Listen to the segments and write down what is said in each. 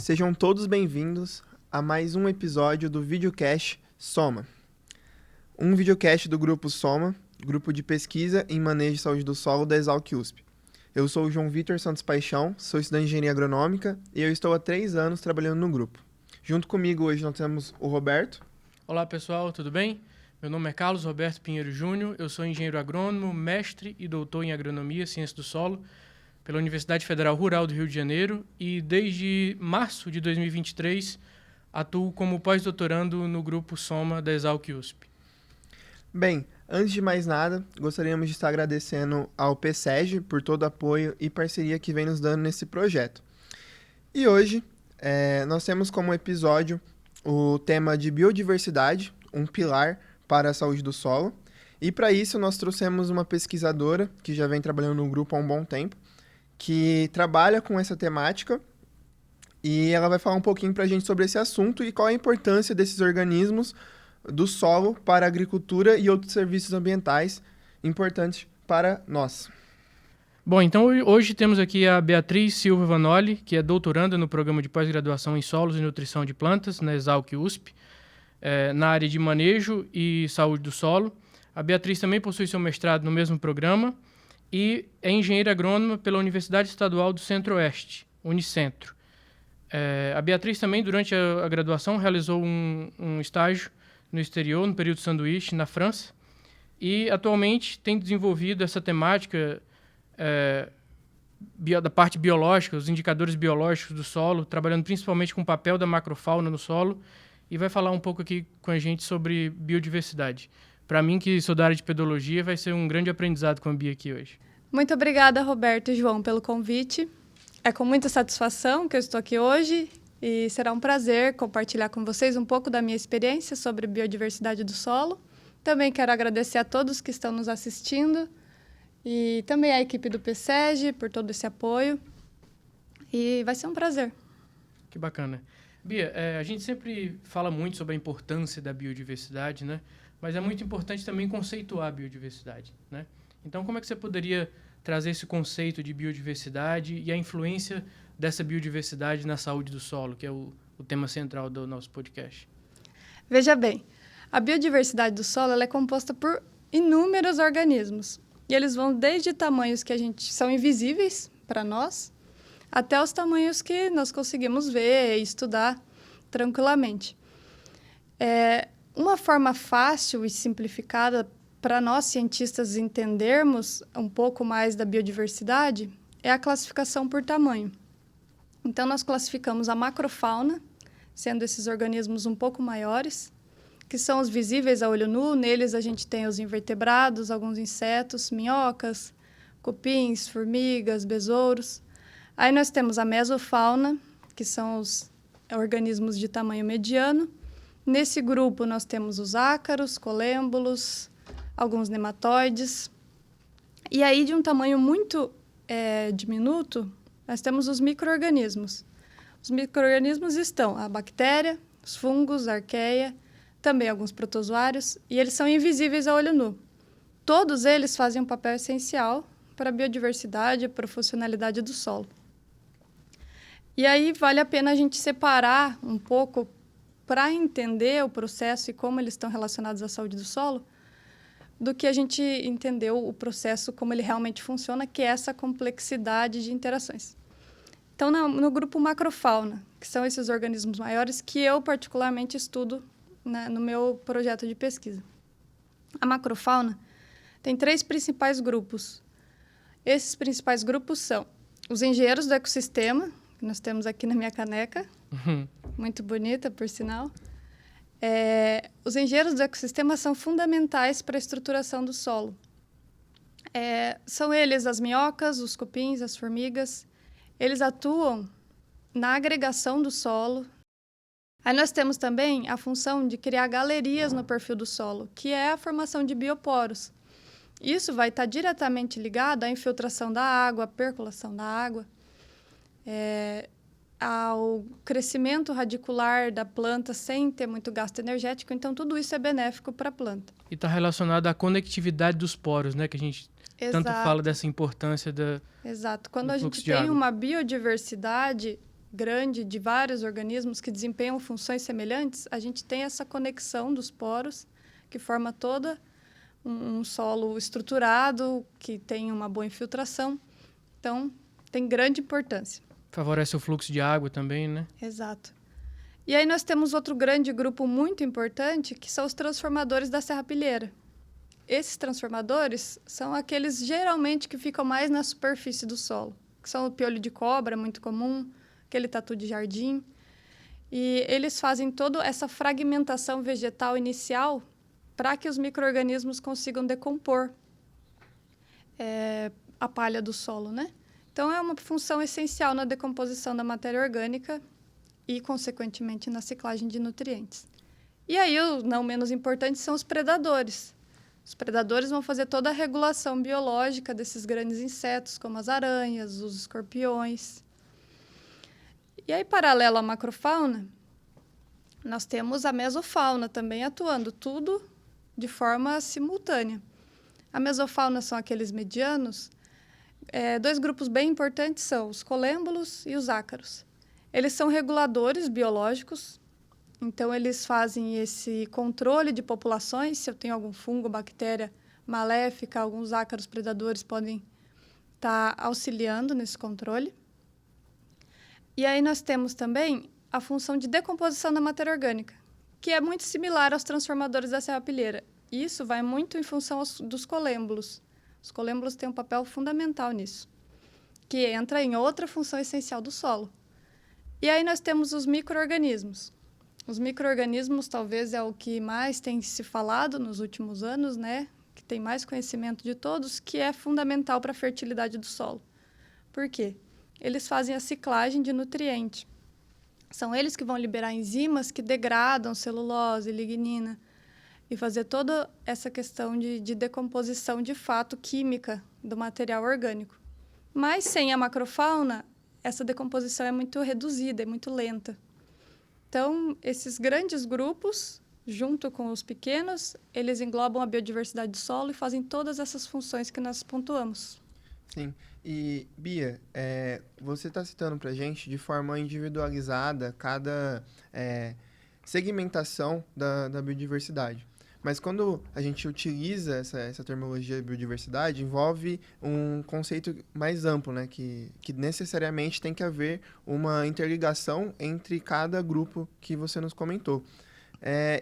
Sejam todos bem-vindos a mais um episódio do videocast Soma. Um videocast do Grupo Soma, Grupo de Pesquisa em Manejo de Saúde do Solo da Exalc-USP. Eu sou o João Vitor Santos Paixão, sou estudante de Engenharia Agronômica e eu estou há 3 anos trabalhando no grupo. Junto comigo hoje nós temos o Roberto. Olá pessoal, tudo bem? Meu nome é Carlos Roberto Pinheiro Júnior, eu sou engenheiro agrônomo, mestre e doutor em Agronomia e Ciência do Solo pela Universidade Federal Rural do Rio de Janeiro e desde março de 2023 atuo como pós-doutorando no Grupo Soma da Exalc-USP. Bem, antes de mais nada, gostaríamos de estar agradecendo ao PSEG por todo o apoio e parceria que vem nos dando nesse projeto. E hoje nós temos como episódio o tema de biodiversidade, um pilar para a saúde do solo. E para isso nós trouxemos uma pesquisadora que já vem trabalhando no grupo há um bom tempo, que trabalha com essa temática e ela vai falar um pouquinho para a gente sobre esse assunto e qual a importância desses organismos do solo para a agricultura e outros serviços ambientais importantes para nós. Bom, então hoje temos aqui a Beatriz Silva Vanoli, que é doutoranda no programa de pós-graduação em Solos e Nutrição de Plantas, na Exalc-USP, na área de manejo e saúde do solo. A Beatriz também possui seu mestrado no mesmo programa e é engenheira agrônoma pela Universidade Estadual do Centro-Oeste, Unicentro. A Beatriz também, durante a graduação, realizou um estágio no exterior, no período sanduíche, na França, e atualmente tem desenvolvido essa temática da parte biológica, os indicadores biológicos do solo, trabalhando principalmente com o papel da macrofauna no solo, e vai falar um pouco aqui com a gente sobre biodiversidade. Para mim, que sou da área de pedologia, vai ser um grande aprendizado com a Bia aqui hoje. Muito obrigada, Roberto e João, pelo convite. É com muita satisfação que eu estou aqui hoje e será um prazer compartilhar com vocês um pouco da minha experiência sobre biodiversidade do solo. Também quero agradecer a todos que estão nos assistindo e também à equipe do PSEG por todo esse apoio. E vai ser um prazer. Que bacana. Bia, a gente sempre fala muito sobre a importância da biodiversidade, né? Mas é muito importante também conceituar a biodiversidade, né? Então, como é que você poderia trazer esse conceito de biodiversidade e a influência dessa biodiversidade na saúde do solo, que é o tema central do nosso podcast? Veja bem, a biodiversidade do solo ela é composta por inúmeros organismos. E eles vão desde tamanhos que são invisíveis para nós, até os tamanhos que nós conseguimos ver e estudar tranquilamente. Uma forma fácil e simplificada para nós cientistas entendermos um pouco mais da biodiversidade é a classificação por tamanho. Então, nós classificamos a macrofauna, sendo esses organismos um pouco maiores, que são os visíveis a olho nu. Neles a gente tem os invertebrados, alguns insetos, minhocas, cupins, formigas, besouros. Aí nós temos a mesofauna, que são os organismos de tamanho mediano. Nesse grupo nós temos os ácaros, colêmbolos, alguns nematóides. E aí, de um tamanho muito diminuto, nós temos os micro-organismos. Os micro-organismos estão a bactéria, os fungos, a arqueia, também alguns protozoários, e eles são invisíveis a olho nu. Todos eles fazem um papel essencial para a biodiversidade e para a funcionalidade do solo. E aí vale a pena a gente separar um pouco para entender o processo e como eles estão relacionados à saúde do solo, do que a gente entendeu o processo como ele realmente funciona, que é essa complexidade de interações. Então, no grupo macrofauna, que são esses organismos maiores que eu particularmente estudo no meu projeto de pesquisa. A macrofauna tem 3 principais grupos. Esses principais grupos são os engenheiros do ecossistema, que nós temos aqui na minha caneca, muito bonita, por sinal. Os engenheiros do ecossistema são fundamentais para a estruturação do solo. São eles as minhocas, os cupins, as formigas. Eles atuam na agregação do solo. Aí nós temos também a função de criar galerias no perfil do solo, que é a formação de bioporos. Isso vai estar diretamente ligado à infiltração da água, à percolação da água, ao crescimento radicular da planta sem ter muito gasto energético. Então, tudo isso é benéfico para a planta. E está relacionado à conectividade dos poros, né? Que a gente tanto fala dessa importância Exato. Quando do a fluxo gente de tem água. uma biodiversidade grande de vários organismos que desempenham funções semelhantes, a gente tem essa conexão dos poros que forma todo um solo estruturado, que tem uma boa infiltração. Então, tem grande importância. Favorece o fluxo de água também, né? Exato. E aí nós temos outro grande grupo muito importante, que são os transformadores da serrapilheira. Esses transformadores são aqueles geralmente que ficam mais na superfície do solo, que são o piolho de cobra, muito comum, aquele tatu de jardim. E eles fazem toda essa fragmentação vegetal inicial para que os micro-organismos consigam decompor a palha do solo, né? Então, é uma função essencial na decomposição da matéria orgânica e, consequentemente, na ciclagem de nutrientes. E aí, o não menos importante são os predadores. Os predadores vão fazer toda a regulação biológica desses grandes insetos, como as aranhas, os escorpiões. E aí, paralelo à macrofauna, nós temos a mesofauna também atuando, tudo de forma simultânea. A mesofauna são aqueles medianos. Dois grupos bem importantes são os colêmbulos e os ácaros. Eles são reguladores biológicos, então eles fazem esse controle de populações. Se eu tenho algum fungo, bactéria maléfica, alguns ácaros predadores podem estar auxiliando nesse controle. E aí nós temos também a função de decomposição da matéria orgânica, que é muito similar aos transformadores da serrapilheira. Isso vai muito em função dos colêmbulos. Os colêmbulos têm um papel fundamental nisso, que entra em outra função essencial do solo. E aí nós temos os micro-organismos. Os micro-organismos talvez é o que mais tem se falado nos últimos anos, né? Que tem mais conhecimento de todos, que é fundamental para a fertilidade do solo. Por quê? Eles fazem a ciclagem de nutrientes. São eles que vão liberar enzimas que degradam celulose, lignina, e fazer toda essa questão de decomposição de fato química do material orgânico. Mas sem a macrofauna, essa decomposição é muito reduzida, é muito lenta. Então, esses grandes grupos, junto com os pequenos, eles englobam a biodiversidade do solo e fazem todas essas funções que nós pontuamos. Sim. E, Bia, você está citando para a gente de forma individualizada cada segmentação da biodiversidade. Mas quando a gente utiliza essa terminologia de biodiversidade, envolve um conceito mais amplo, né? Que necessariamente tem que haver uma interligação entre cada grupo que você nos comentou.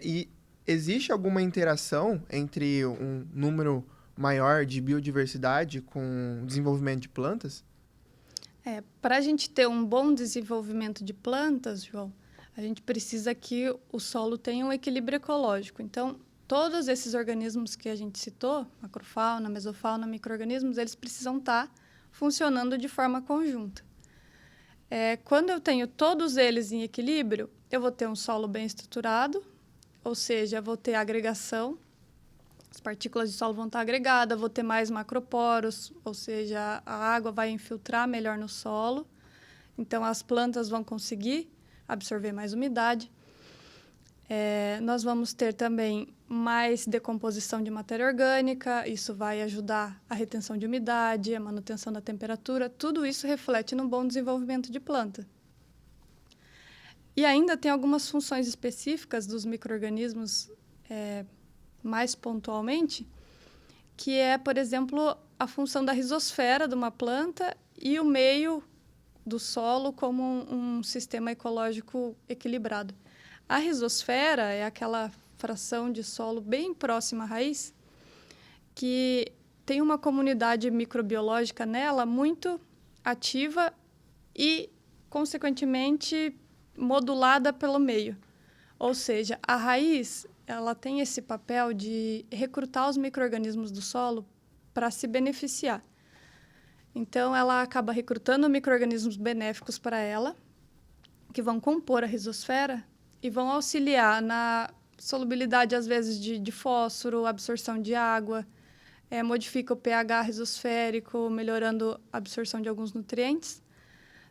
E existe alguma interação entre um número maior de biodiversidade com o desenvolvimento de plantas? Para a gente ter um bom desenvolvimento de plantas, João, a gente precisa que o solo tenha um equilíbrio ecológico. Então, todos esses organismos que a gente citou, macrofauna, mesofauna, micro-organismos, eles precisam estar funcionando de forma conjunta. Quando eu tenho todos eles em equilíbrio, eu vou ter um solo bem estruturado, ou seja, vou ter agregação, as partículas de solo vão estar agregadas, vou ter mais macroporos, ou seja, a água vai infiltrar melhor no solo, então as plantas vão conseguir absorver mais umidade. Nós vamos ter também mais decomposição de matéria orgânica, isso vai ajudar a retenção de umidade, a manutenção da temperatura, tudo isso reflete num bom desenvolvimento de planta. E ainda tem algumas funções específicas dos micro-organismos, mais pontualmente, que é, por exemplo, a função da rizosfera de uma planta e o meio do solo como um sistema ecológico equilibrado. A rizosfera é aquela fração de solo bem próxima à raiz, que tem uma comunidade microbiológica nela muito ativa e, consequentemente, modulada pelo meio. Ou seja, a raiz ela tem esse papel de recrutar os micro-organismos do solo para se beneficiar. Então, ela acaba recrutando micro-organismos benéficos para ela, que vão compor a rizosfera e vão auxiliar na solubilidade, às vezes, de fósforo, absorção de água, modifica o pH rizosférico, melhorando a absorção de alguns nutrientes.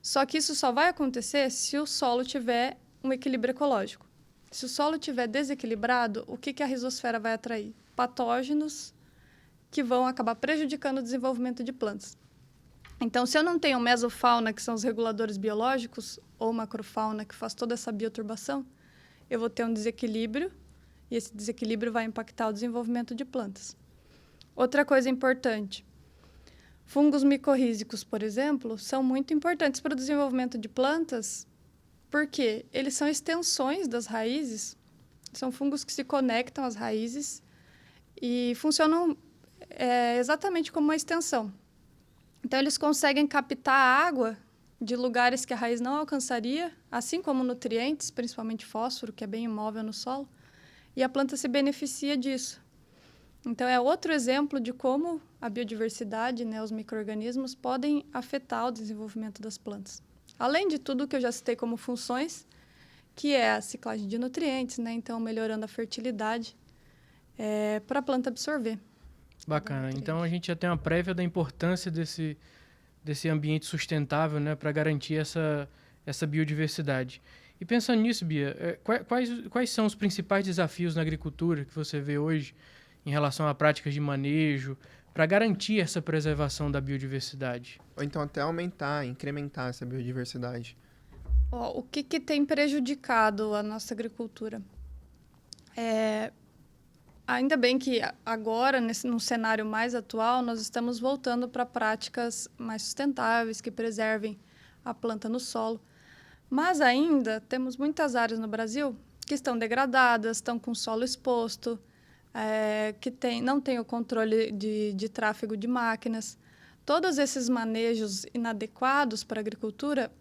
Só que isso só vai acontecer se o solo tiver um equilíbrio ecológico. Se o solo estiver desequilibrado, o que a rizosfera vai atrair? Patógenos que vão acabar prejudicando o desenvolvimento de plantas. Então, se eu não tenho mesofauna, que são os reguladores biológicos, ou macrofauna, que faz toda essa bioturbação, eu vou ter um desequilíbrio, e esse desequilíbrio vai impactar o desenvolvimento de plantas. Outra coisa importante, fungos micorrízicos, por exemplo, são muito importantes para o desenvolvimento de plantas, porque eles são extensões das raízes, são fungos que se conectam às raízes e funcionam exatamente como uma extensão. Então, eles conseguem captar a água de lugares que a raiz não alcançaria, assim como nutrientes, principalmente fósforo, que é bem imóvel no solo, e a planta se beneficia disso. Então, é outro exemplo de como a biodiversidade, né, os micro-organismos, podem afetar o desenvolvimento das plantas. Além de tudo que eu já citei como funções, que é a ciclagem de nutrientes, né, então melhorando a fertilidade para a planta absorver. Bacana. Então, a gente já tem uma prévia da importância desse ambiente sustentável, né, para garantir essa biodiversidade. E pensando nisso, Bia, quais são os principais desafios na agricultura que você vê hoje em relação a práticas de manejo para garantir essa preservação da biodiversidade? Ou então até aumentar, incrementar essa biodiversidade. O que tem prejudicado a nossa agricultura? Ainda bem que agora, num cenário mais atual, nós estamos voltando para práticas mais sustentáveis, que preservem a planta no solo. Mas ainda temos muitas áreas no Brasil que estão degradadas, estão com solo exposto, que não tem o controle de tráfego de máquinas. Todos esses manejos inadequados para a agricultura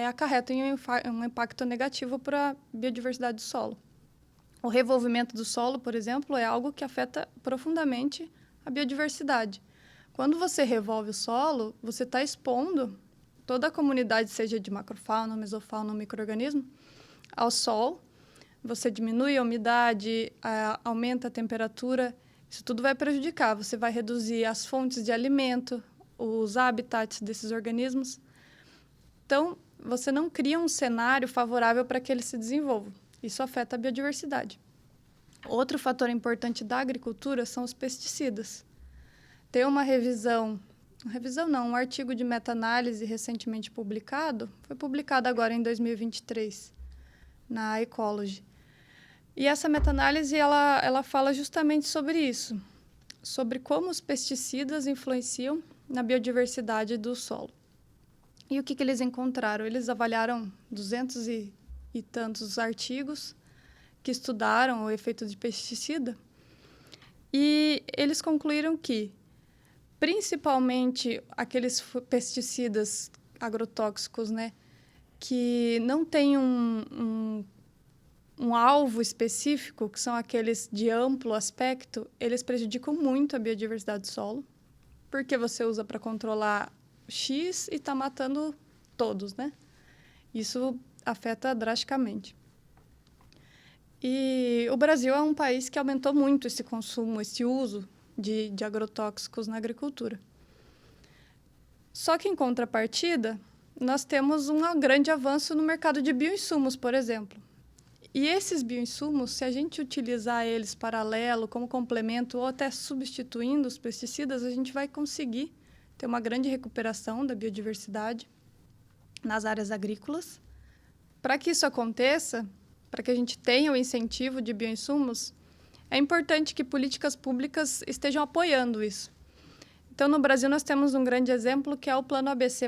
acarretam em um impacto negativo para a biodiversidade do solo. O revolvimento do solo, por exemplo, é algo que afeta profundamente a biodiversidade. Quando você revolve o solo, você está expondo toda a comunidade, seja de macrofauna, mesofauna ou micro-organismo, ao sol. Você diminui a umidade, aumenta a temperatura. Isso tudo vai prejudicar. Você vai reduzir as fontes de alimento, os habitats desses organismos. Então, você não cria um cenário favorável para que eles se desenvolvam. Isso afeta a biodiversidade. Outro fator importante da agricultura são os pesticidas. Tem um artigo de meta-análise recentemente publicado, foi publicado agora em 2023, na Ecology. E essa meta-análise ela fala justamente sobre isso, sobre como os pesticidas influenciam na biodiversidade do solo. E o que eles encontraram? Eles avaliaram 200 e tantos artigos que estudaram o efeito de pesticida e eles concluíram que, principalmente aqueles pesticidas agrotóxicos, né, que não têm um alvo específico, que são aqueles de amplo aspecto, eles prejudicam muito a biodiversidade do solo, porque você usa para controlar X e está matando todos, né? Isso afeta drasticamente. E o Brasil é um país que aumentou muito esse consumo, esse uso de agrotóxicos na agricultura. Só que, em contrapartida, nós temos um grande avanço no mercado de bioinsumos, por exemplo. E esses bioinsumos, se a gente utilizar eles paralelo, como complemento ou até substituindo os pesticidas, a gente vai conseguir ter uma grande recuperação da biodiversidade nas áreas agrícolas. Para que isso aconteça, para que a gente tenha o incentivo de bioinsumos, é importante que políticas públicas estejam apoiando isso. Então, no Brasil, nós temos um grande exemplo, que é o Plano ABC+.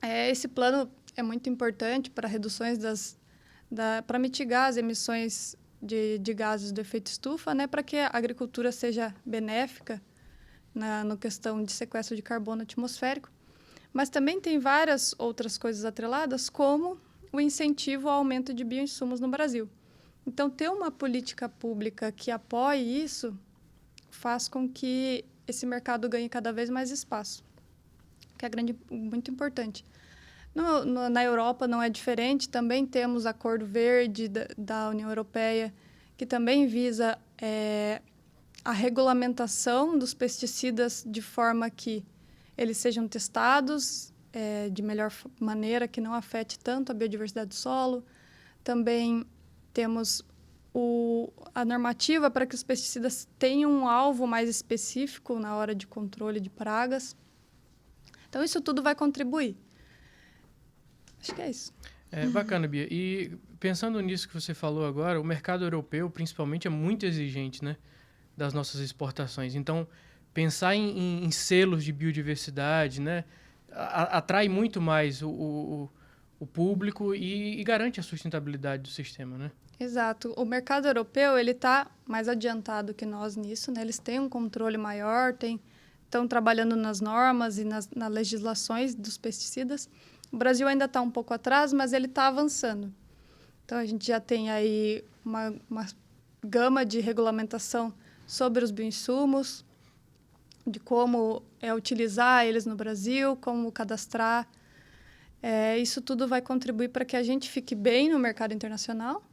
Esse plano é muito importante para reduções para mitigar as emissões de gases do efeito estufa, né, para que a agricultura seja benéfica na questão de sequestro de carbono atmosférico. Mas também tem várias outras coisas atreladas, como o incentivo ao aumento de bioinsumos no Brasil. Então, ter uma política pública que apoie isso faz com que esse mercado ganhe cada vez mais espaço, que é muito importante. Na Europa não é diferente, também temos Acordo Verde da União Europeia, que também visa a regulamentação dos pesticidas de forma que eles sejam testados de melhor maneira, que não afete tanto a biodiversidade do solo. Também temos a normativa para que os pesticidas tenham um alvo mais específico na hora de controle de pragas. Então, isso tudo vai contribuir. Acho que é isso. Bacana, Bia. E pensando nisso que você falou agora, o mercado europeu, principalmente, é muito exigente, né, das nossas exportações. Então, pensar em selos de biodiversidade, né, atrai muito mais o público e garante a sustentabilidade do sistema, né? Exato. O mercado europeu ele está mais adiantado que nós nisso, né? Eles têm um controle maior, estão trabalhando nas normas e nas legislações dos pesticidas. O Brasil ainda está um pouco atrás, mas ele está avançando. Então, a gente já tem aí uma gama de regulamentação sobre os bioinsumos, de como utilizar eles no Brasil, como cadastrar. Isso tudo vai contribuir para que a gente fique bem no mercado internacional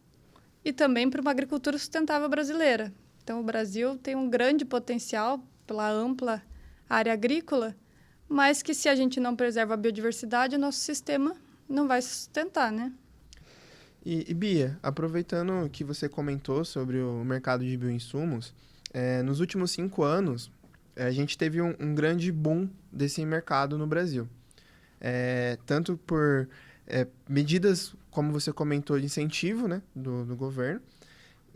e também para uma agricultura sustentável brasileira. Então, o Brasil tem um grande potencial pela ampla área agrícola, mas que se a gente não preserva a biodiversidade, o nosso sistema não vai se sustentar, né? E Bia, aproveitando que você comentou sobre o mercado de bioinsumos, nos últimos 5 anos, a gente teve um grande boom desse mercado no Brasil. Tanto por medidas, como você comentou, de incentivo, né, do governo,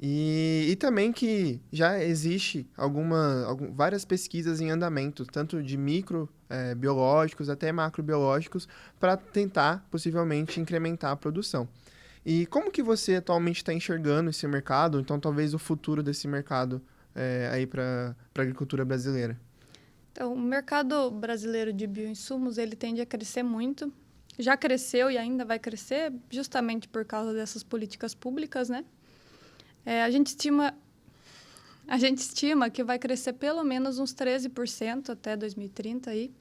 e também que já existe várias pesquisas em andamento, tanto de microbiológicos até macrobiológicos, para tentar, possivelmente, incrementar a produção. E como que você atualmente está enxergando esse mercado, então talvez o futuro desse mercado aí para a agricultura brasileira? Então, o mercado brasileiro de bioinsumos, ele tende a crescer muito. Já cresceu e ainda vai crescer, justamente por causa dessas políticas públicas, né? A gente estima que vai crescer pelo menos uns 13% até 2030 aí.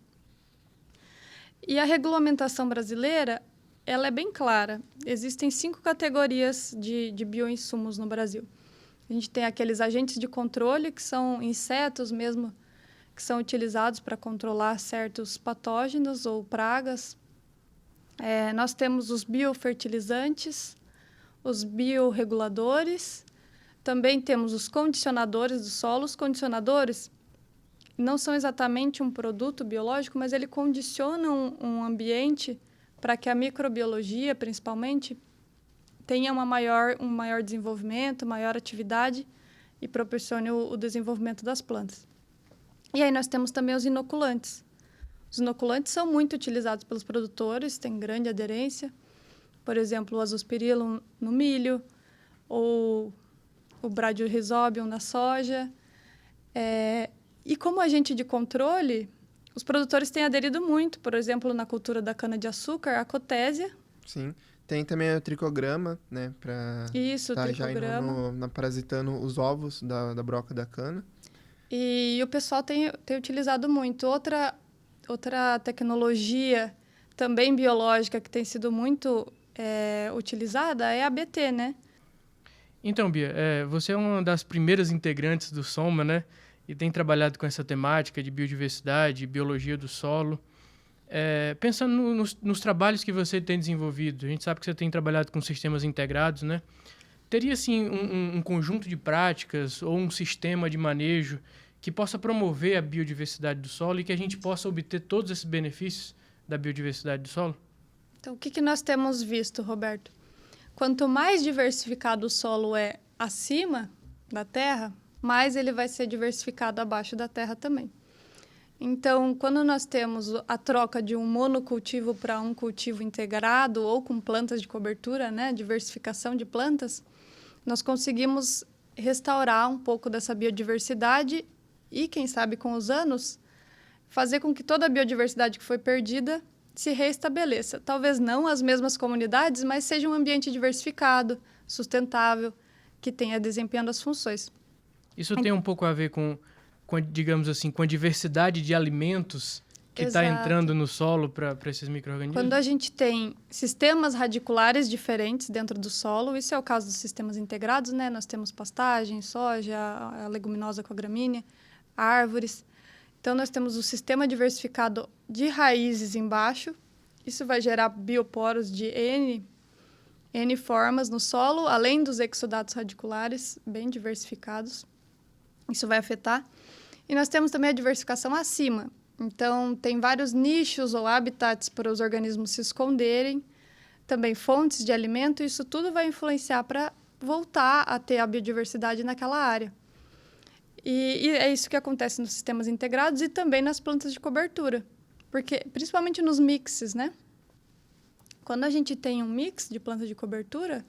E a regulamentação brasileira, ela é bem clara. Existem 5 categorias de bioinsumos no Brasil. A gente tem aqueles agentes de controle, que são insetos mesmo, que são utilizados para controlar certos patógenos ou pragas. Nós temos os biofertilizantes, os biorreguladores, também temos os condicionadores do solo. Os condicionadores não são exatamente um produto biológico, mas ele condiciona um ambiente para que a microbiologia, principalmente, tenha um maior desenvolvimento, maior atividade e proporcione o desenvolvimento das plantas. E aí nós temos também os inoculantes. Os inoculantes são muito utilizados pelos produtores, têm grande aderência. Por exemplo, o azospirillum no milho, ou o Bradyrhizobium na soja. E como agente de controle, os produtores têm aderido muito. Por exemplo, na cultura da cana-de-açúcar, a cotésia. Sim. Tem também o tricograma, né? Isso, o tricograma. Já parasitando os ovos da broca da cana. E o pessoal tem utilizado muito. Outra tecnologia também biológica que tem sido muito utilizada é a BT, né? Então, Bia, você é uma das primeiras integrantes do SOMA, né? E tem trabalhado com essa temática de biodiversidade, biologia do solo. Pensando nos trabalhos que você tem desenvolvido, a gente sabe que você tem trabalhado com sistemas integrados, né? Teria, assim, um conjunto de práticas ou um sistema de manejo que possa promover a biodiversidade do solo e que a gente possa obter todos esses benefícios da biodiversidade do solo? Então, o que nós temos visto, Roberto? Quanto mais diversificado o solo é acima da terra, mais ele vai ser diversificado abaixo da terra também. Então, quando nós temos a troca de um monocultivo para um cultivo integrado ou com plantas de cobertura, né, diversificação de plantas, nós conseguimos restaurar um pouco dessa biodiversidade e, quem sabe, com os anos, fazer com que toda a biodiversidade que foi perdida se reestabeleça. Talvez não as mesmas comunidades, mas seja um ambiente diversificado, sustentável, que tenha desempenhando as funções. Isso tem um pouco a ver com, digamos assim, com a diversidade de alimentos que está entrando no solo para esses micro-organismos? Quando a gente tem sistemas radiculares diferentes dentro do solo, isso é o caso dos sistemas integrados, né? Nós temos pastagem, soja, a leguminosa com a gramínea, árvores. Então, nós temos o sistema diversificado de raízes embaixo. Isso vai gerar bioporos de N formas no solo, além dos exudatos radiculares bem diversificados. Isso vai afetar. E nós temos também a diversificação acima. Então, tem vários nichos ou habitats para os organismos se esconderem, também fontes de alimento, isso tudo vai influenciar para voltar a ter a biodiversidade naquela área. E é isso que acontece nos sistemas integrados e também nas plantas de cobertura, porque principalmente nos mixes, né? Quando a gente tem um mix de plantas de cobertura,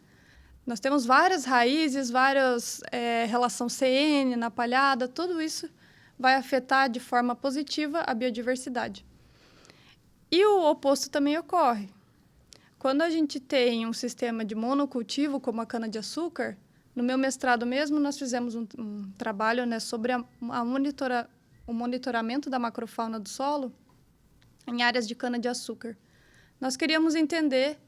nós temos várias raízes, várias relação CN na palhada, tudo isso vai afetar de forma positiva a biodiversidade. E o oposto também ocorre. Quando a gente tem um sistema de monocultivo, como a cana-de-açúcar, no meu mestrado mesmo, nós fizemos um trabalho, né, sobre o monitoramento da macrofauna do solo em áreas de cana-de-açúcar. Nós queríamos entender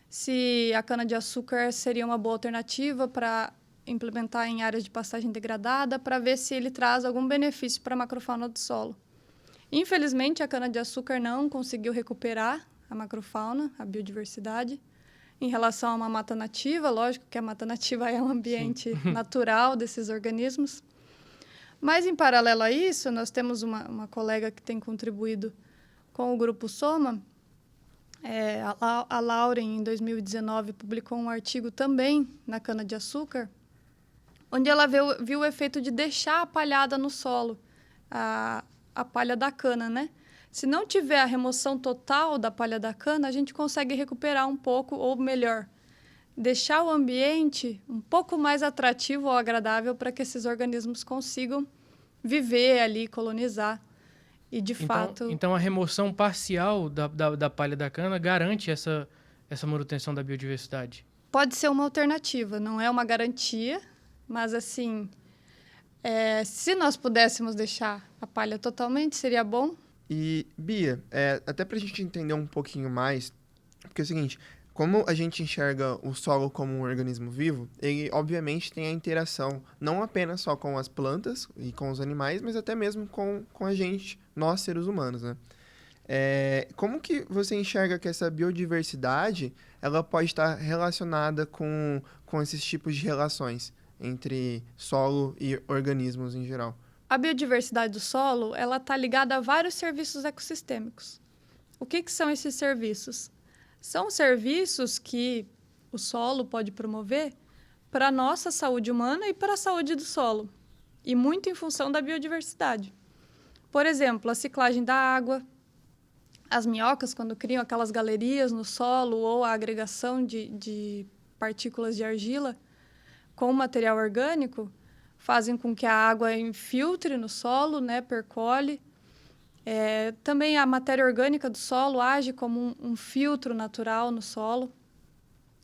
se a cana-de-açúcar seria uma boa alternativa para implementar em áreas de pastagem degradada, para ver se ele traz algum benefício para a macrofauna do solo. Infelizmente, a cana-de-açúcar não conseguiu recuperar a macrofauna, a biodiversidade, em relação a uma mata nativa. Lógico que a mata nativa é um ambiente natural desses organismos. Mas, em paralelo a isso, nós temos uma colega que tem contribuído com o Grupo Soma. A Lauren, em 2019, publicou um artigo também na cana-de-açúcar, onde ela viu o efeito de deixar a palhada no solo, a palha da cana, né? Se não tiver a remoção total da palha da cana, a gente consegue recuperar um pouco, ou melhor, deixar o ambiente um pouco mais atrativo ou agradável para que esses organismos consigam viver ali, colonizar. E, de fato... Então, a remoção parcial da palha da cana garante essa manutenção da biodiversidade? Pode ser uma alternativa, não é uma garantia, mas, assim, se nós pudéssemos deixar a palha totalmente, seria bom. E, Bia, até para a gente entender um pouquinho mais, porque é o seguinte, como a gente enxerga o solo como um organismo vivo, ele, obviamente, tem a interação não apenas só com as plantas e com os animais, mas até mesmo com a gente, nós, seres humanos, né? Como que você enxerga que essa biodiversidade ela pode estar relacionada com esses tipos de relações entre solo e organismos em geral? A biodiversidade do solo ela está ligada a vários serviços ecossistêmicos. O que são esses serviços? São serviços que o solo pode promover para a nossa saúde humana e para a saúde do solo, e muito em função da biodiversidade. Por exemplo, a ciclagem da água, as minhocas, quando criam aquelas galerias no solo, ou a agregação de partículas de argila com material orgânico, fazem com que a água infiltre no solo, né, percole. Também a matéria orgânica do solo age como um filtro natural no solo,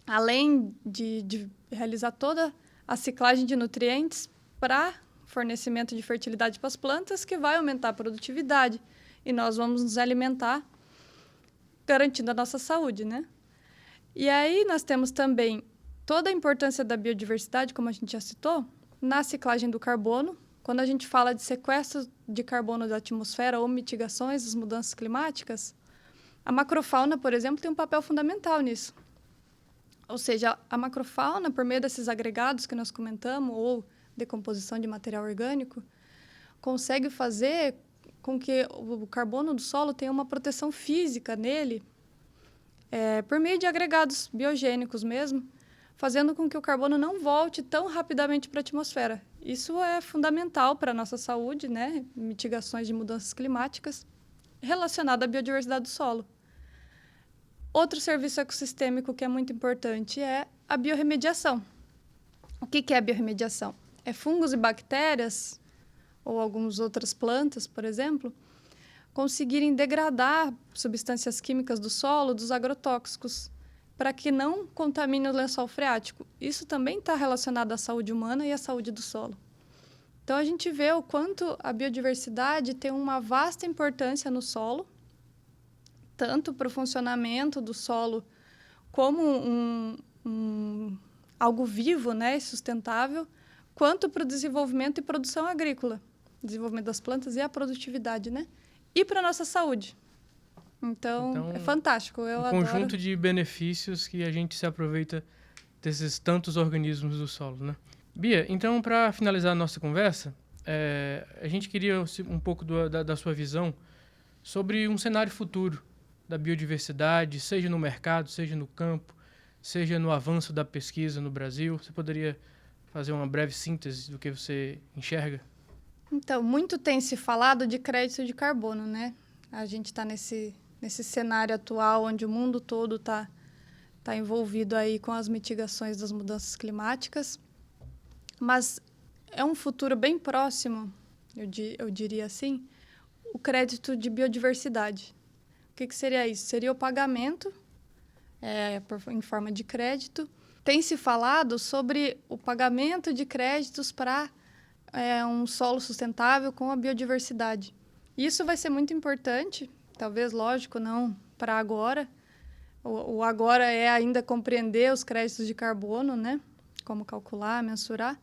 além de realizar toda a ciclagem de nutrientes para fornecimento de fertilidade para as plantas, que vai aumentar a produtividade, e nós vamos nos alimentar garantindo a nossa saúde, né? E aí nós temos também toda a importância da biodiversidade, como a gente já citou, na ciclagem do carbono. Quando a gente fala de sequestro de carbono da atmosfera ou mitigações das mudanças climáticas, a macrofauna, por exemplo, tem um papel fundamental nisso. Ou seja, a macrofauna, por meio desses agregados que nós comentamos, ou decomposição de material orgânico, consegue fazer com que o carbono do solo tenha uma proteção física nele, por meio de agregados biogênicos mesmo, fazendo com que o carbono não volte tão rapidamente para a atmosfera. Isso é fundamental para a nossa saúde, né? Mitigações de mudanças climáticas relacionado à biodiversidade do solo. Outro serviço ecossistêmico que é muito importante é a biorremediação. O que é a biorremediação? É fungos e bactérias, ou algumas outras plantas, por exemplo, conseguirem degradar substâncias químicas do solo, dos agrotóxicos, para que não contamine o lençol freático. Isso também está relacionado à saúde humana e à saúde do solo. Então, a gente vê o quanto a biodiversidade tem uma vasta importância no solo, tanto para o funcionamento do solo como algo vivo, né, e sustentável, quanto para o desenvolvimento e produção agrícola, desenvolvimento das plantas e a produtividade, né? E para a nossa saúde. Então, é fantástico. Eu adoro. Conjunto de benefícios que a gente se aproveita desses tantos organismos do solo, né? Bia, então, para finalizar a nossa conversa, a gente queria um pouco da sua visão sobre um cenário futuro da biodiversidade, seja no mercado, seja no campo, seja no avanço da pesquisa no Brasil. Você poderia fazer uma breve síntese do que você enxerga? Então, muito tem se falado de crédito de carbono, né? A gente está nesse cenário atual onde o mundo todo está envolvido aí com as mitigações das mudanças climáticas, mas é um futuro bem próximo, eu diria assim, o crédito de biodiversidade. O que seria isso? Seria o pagamento em forma de crédito. Tem se falado sobre o pagamento de créditos para um solo sustentável com a biodiversidade. Isso vai ser muito importante, talvez, lógico, não para agora. O agora é ainda compreender os créditos de carbono, né? Como calcular, mensurar.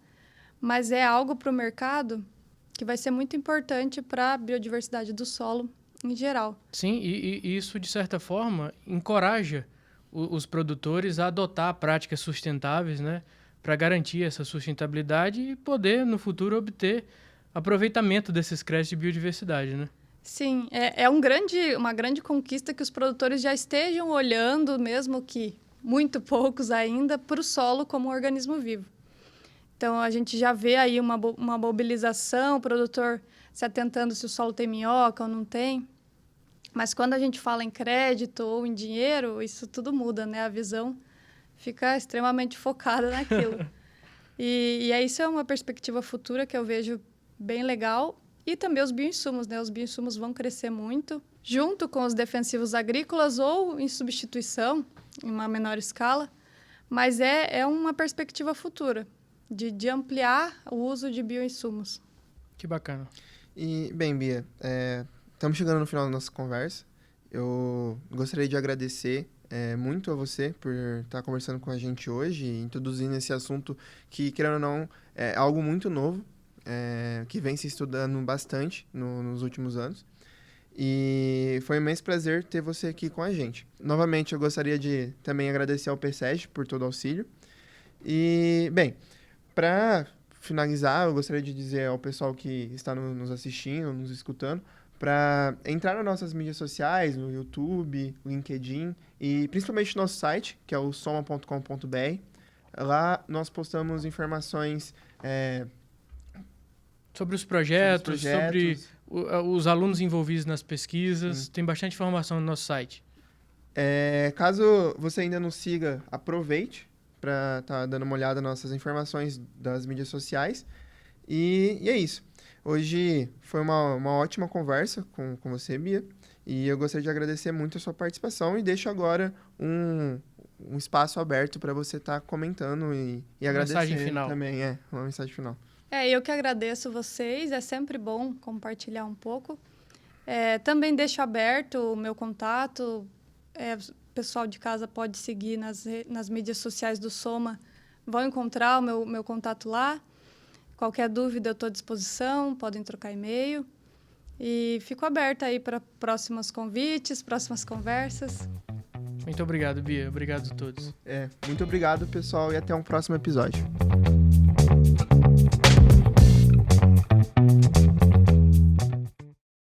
Mas é algo para o mercado que vai ser muito importante para a biodiversidade do solo em geral. Sim, e isso, de certa forma, encoraja os produtores a adotar práticas sustentáveis, né? Para garantir essa sustentabilidade e poder, no futuro, obter aproveitamento desses créditos de biodiversidade, né? Sim, é uma grande conquista que os produtores já estejam olhando, mesmo que muito poucos ainda, para o solo como um organismo vivo. Então, a gente já vê aí uma mobilização, o produtor se atentando se o solo tem minhoca ou não tem. Mas quando a gente fala em crédito ou em dinheiro, isso tudo muda, né? A visão fica extremamente focada naquilo. E isso é uma perspectiva futura que eu vejo bem legal. E também os bioinsumos, né? Os bioinsumos vão crescer muito, junto com os defensivos agrícolas ou em substituição, em uma menor escala. Mas é uma perspectiva futura, de ampliar o uso de bioinsumos. Que bacana. E, bem, Bia, estamos chegando no final da nossa conversa. Eu gostaria de agradecer muito a você por estar conversando com a gente hoje e introduzindo esse assunto que, querendo ou não, é algo muito novo, que vem se estudando bastante nos últimos anos. E foi um imenso prazer ter você aqui com a gente. Novamente, eu gostaria de também agradecer ao PSEG por todo o auxílio. E, bem, para finalizar, eu gostaria de dizer ao pessoal que está nos assistindo, nos escutando, para entrar nas nossas mídias sociais, no YouTube, LinkedIn e principalmente no nosso site, que é o soma.com.br. Lá nós postamos informações sobre os projetos, sobre os alunos envolvidos nas pesquisas. Sim. Tem bastante informação no nosso site. Caso você ainda não siga, aproveite para estar dando uma olhada nas nossas informações das mídias sociais. E é isso. Hoje foi uma ótima conversa com você, Bia, e eu gostaria de agradecer muito a sua participação e deixo agora um espaço aberto para você estar comentando e agradecer mensagem final. Também. Uma mensagem final. Eu que agradeço vocês, é sempre bom compartilhar um pouco. Também deixo aberto o meu contato, o pessoal de casa pode seguir nas mídias sociais do Soma, vão encontrar o meu contato lá. Qualquer dúvida eu estou à disposição, podem trocar e-mail. E fico aberta aí para próximos convites, próximas conversas. Muito obrigado, Bia. Obrigado a todos. Muito obrigado, pessoal, e até um próximo episódio.